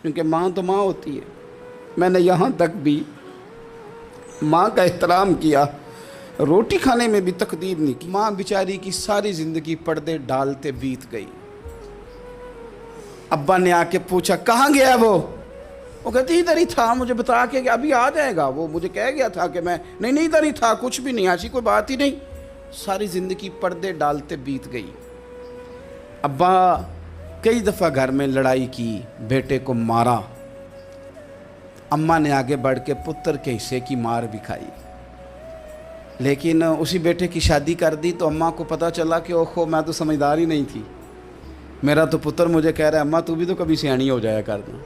کیونکہ ماں تو ماں ہوتی ہے۔ میں نے یہاں تک بھی ماں کا احترام کیا، روٹی کھانے میں بھی تقدیر نہیں کی۔ ماں بیچاری کی ساری زندگی پردے ڈالتے بیت گئی۔ ابا نے آ کے پوچھا کہاں گیا وہ کہتی ادھر ہی تھا، مجھے بتا کے کہ ابھی آ جائے گا، وہ مجھے کہہ گیا تھا کہ میں نہیں ادھر ہی تھا، کچھ بھی نہیں، ایسی کوئی بات ہی نہیں۔ ساری زندگی پردے ڈالتے بیت گئی۔ ابا کئی دفعہ گھر میں لڑائی کی، بیٹے کو مارا، اماں نے آگے بڑھ کے پتر کے حصے کی مار بھی کھائی، لیکن اسی بیٹے کی شادی کر دی تو اماں کو پتہ چلا کہ اوہو میں تو سمجھدار ہی نہیں تھی، میرا تو پتر مجھے کہہ رہا ہے اماں تو بھی تو کبھی سیانی ہو جایا کرنا،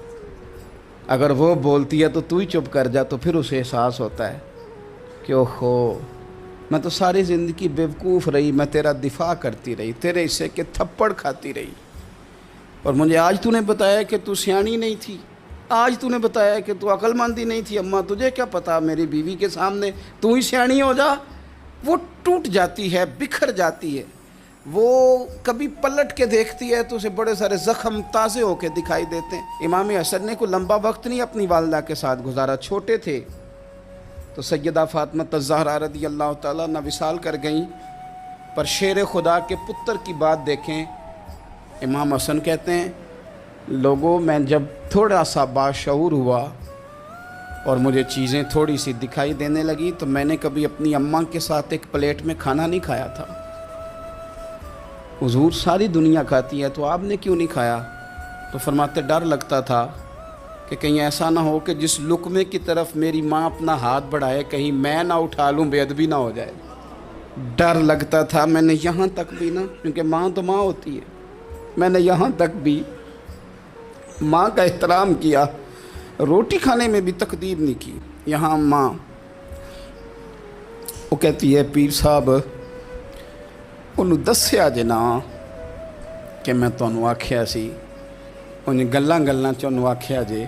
اگر وہ بولتی ہے تو تو ہی چپ کر جا، تو پھر اسے احساس ہوتا ہے کہ اوہو میں تو ساری زندگی بیوقوف رہی، میں تیرا دفاع کرتی رہی، تیرے حصے کے تھپڑ کھاتی رہی، اور مجھے آج تو نے بتایا کہ تو سیانی نہیں تھی، آج تو نے بتایا کہ تو عقل مندی نہیں تھی، اماں تجھے کیا پتا، میری بیوی کے سامنے تو ہی سیانی ہو جا۔ وہ ٹوٹ جاتی ہے، بکھر جاتی ہے، وہ کبھی پلٹ کے دیکھتی ہے تو اسے بڑے سارے زخم تازے ہو کے دکھائی دیتے ہیں۔ امام حسن نے کوئی لمبا وقت نہیں اپنی والدہ کے ساتھ گزارا، چھوٹے تھے تو سیدہ فاطمہ الزہرا رضی اللہ تعالیٰ عنہ وصال کر گئیں، پر شیر خدا کے پتر کی بات دیکھیں۔ امام حسن کہتے ہیں لوگوں میں جب تھوڑا سا باشعور ہوا اور مجھے چیزیں تھوڑی سی دکھائی دینے لگی تو میں نے کبھی اپنی اماں کے ساتھ ایک پلیٹ میں کھانا نہیں کھایا تھا۔ حضور ساری دنیا کھاتی ہے تو آپ نے کیوں نہیں کھایا؟ تو فرماتے ڈر لگتا تھا کہ کہیں ایسا نہ ہو کہ جس لقمے کی طرف میری ماں اپنا ہاتھ بڑھائے کہیں میں نہ اٹھا لوں، بے ادبی نہ ہو جائے۔ ڈر لگتا تھا۔ میں نے یہاں تک بھی نا، کیونکہ ماں تو ماں ہوتی ہے، میں نے یہاں تک بھی ماں کا احترام کیا، روٹی کھانے میں بھی تقدیر نہیں کی۔ یہاں ماں وہ کہتی ہے پیر صاحب انہوں دسیا جے نا کہ میں تانوں آکھیا سی، انہیں گلاں چانوں آکھیا جے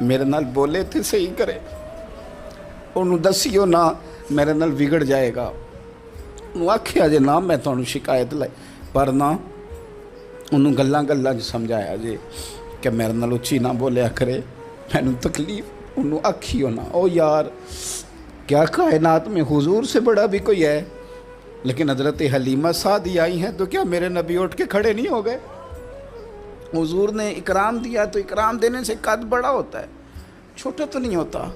میرے نال بولے تھے صحیح کرے، انہوں دسیو نا میرے نال بگڑ جائے گا، انہوں آکھیا جے نا میں تانوں شکایت لائی، پر نہ انہوں گلاں سمجھایا جے کہ میرے نال اچھی نہ بولیا کرے، میں تکلیف، انہوں آکھیو نا۔ او یار کیا کائنات میں حضور سے بڑا بھی کوئی ہے؟ لیکن حضرت حلیمہ سعدی آئی ہیں تو کیا میرے نبی اٹھ کے کھڑے نہیں ہو گئے؟ حضور نے اکرام دیا تو اکرام دینے سے قد بڑا ہوتا ہے، چھوٹا تو نہیں ہوتا۔